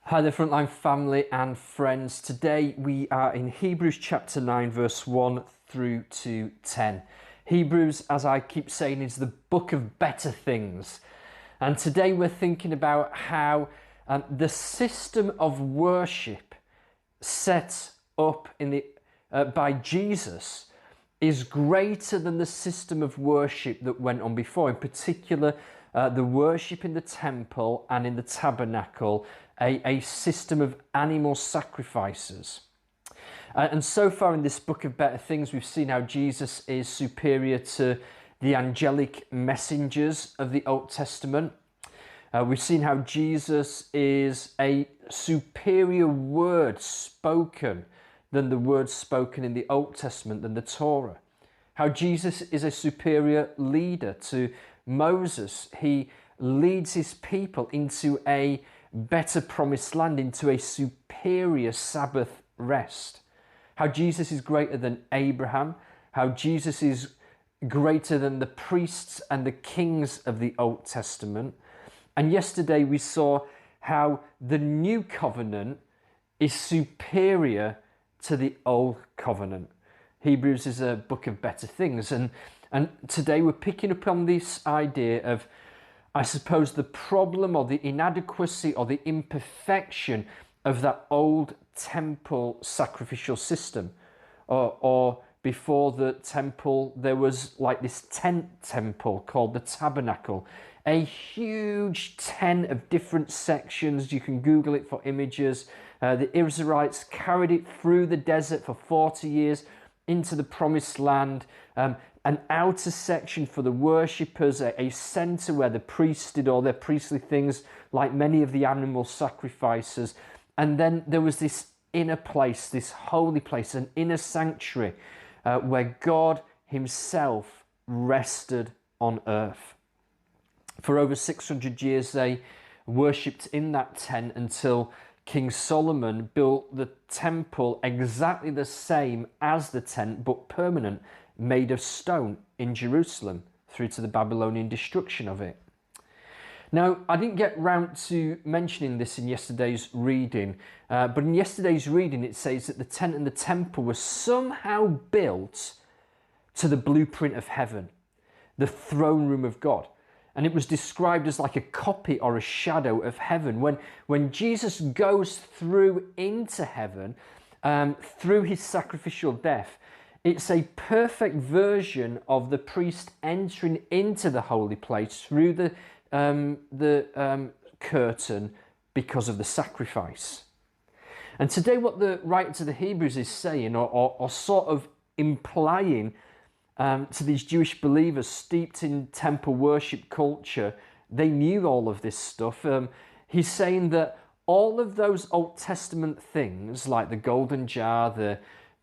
Hi there, Frontline family and friends. Today we are in Hebrews chapter 9, verse 1 through to 10. Hebrews, as I keep saying, is the book of better things. And today we're thinking about how the system of worship set up by Jesus is greater than the system of worship that went on before. In particular, the worship in the temple and in the tabernacle, a system of animal sacrifices. And so far in this book of better things, we've seen how Jesus is superior to the angelic messengers of the Old Testament. We've seen how Jesus is a superior word spoken than the words spoken in the Old Testament, than the Torah. How Jesus is a superior leader to Moses. He leads his people into a better promised land, into a superior Sabbath rest. How Jesus is greater than Abraham. How Jesus is greater than the priests and the kings of the Old Testament. And yesterday we saw how the new covenant is superior to the old covenant. Hebrews is a book of better things. And today we're picking up on this idea of, I suppose, the problem or the inadequacy or the imperfection of that old temple sacrificial system. Or before the temple, there was like this tent temple called the tabernacle. A huge tent of different sections. You can Google it for images. The Israelites carried it through the desert for 40 years into the promised land. An outer section for the worshippers, a centre where the priests did all their priestly things, like many of the animal sacrifices. And then there was this inner place, this holy place, an inner sanctuary where God himself rested on earth. For over 600 years, they worshipped in that tent until King Solomon built the temple exactly the same as the tent, but permanent, made of stone in Jerusalem, through to the Babylonian destruction of it. Now, I didn't get round to mentioning this in yesterday's reading, but in yesterday's reading it says that the tent and the temple were somehow built to the blueprint of heaven, the throne room of God. And it was described as like a copy or a shadow of heaven. When Jesus goes through into heaven, through his sacrificial death, it's a perfect version of the priest entering into the holy place through the curtain because of the sacrifice. And today what the writer to the Hebrews is saying, or sort of implying to these Jewish believers steeped in temple worship culture, they knew all of this stuff. He's saying that all of those Old Testament things, like the golden jar,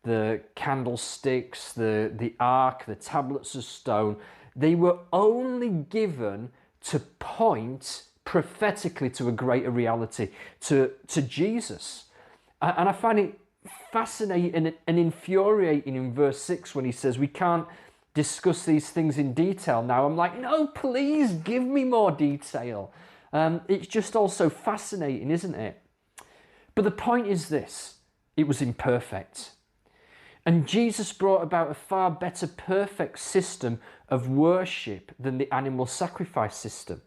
the candlesticks, the ark, the tablets of stone, they were only given to point prophetically to a greater reality, to Jesus. And I find it fascinating and infuriating in verse 6 when he says we can't discuss these things in detail now. I'm like, no, please give me more detail. It's just all so fascinating, isn't it? But the point is this: it was imperfect. And Jesus brought about a far better perfect system of worship than the animal sacrifice system.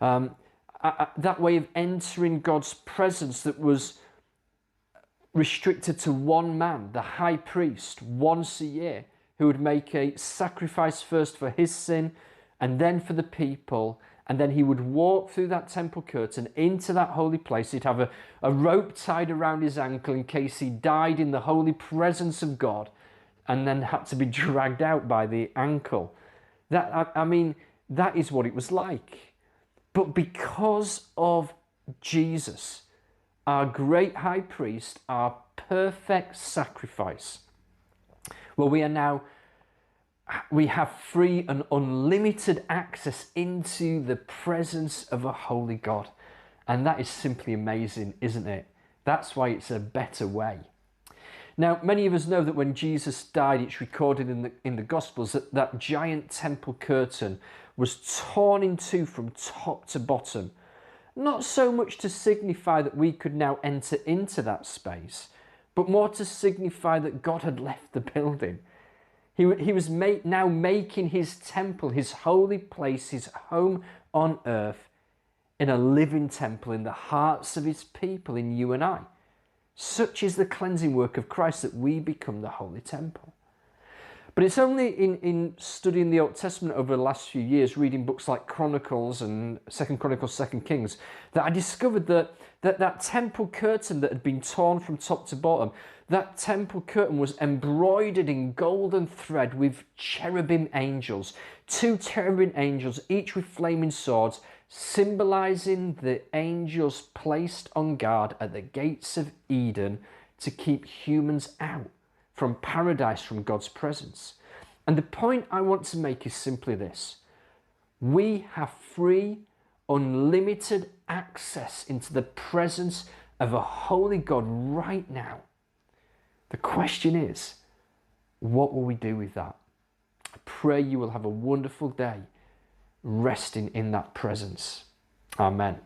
That way of entering God's presence that was restricted to one man, the high priest, once a year, who would make a sacrifice first for his sin and then for the people. And then he would walk through that temple curtain into that holy place. He'd have a rope tied around his ankle in case he died in the holy presence of God and then had to be dragged out by the ankle. That is what it was like. But because of Jesus, our great high priest, our perfect sacrifice, well, we have free and unlimited access into the presence of a holy God. And that is simply amazing, isn't it? That's why it's a better way. Now, many of us know that when Jesus died, it's recorded in the Gospels that giant temple curtain was torn in two from top to bottom. not so much to signify that we could now enter into that space, but more to signify that God had left the building. He was now making his temple, his holy place, his home on earth, in a living temple in the hearts of his people, in you and I. Such is the cleansing work of Christ that we become the holy temple. But it's only in studying the Old Testament over the last few years, reading books like Chronicles and 2 Chronicles, 2 Kings, that I discovered that temple curtain that had been torn from top to bottom, that temple curtain was embroidered in golden thread with cherubim angels, 2 cherubim angels, each with flaming swords, symbolizing the angels placed on guard at the gates of Eden to keep humans out from paradise, from God's presence. And the point I want to make is simply this: we have free, unlimited access into the presence of a holy God right now. The question is, what will we do with that? I pray you will have a wonderful day resting in that presence. Amen.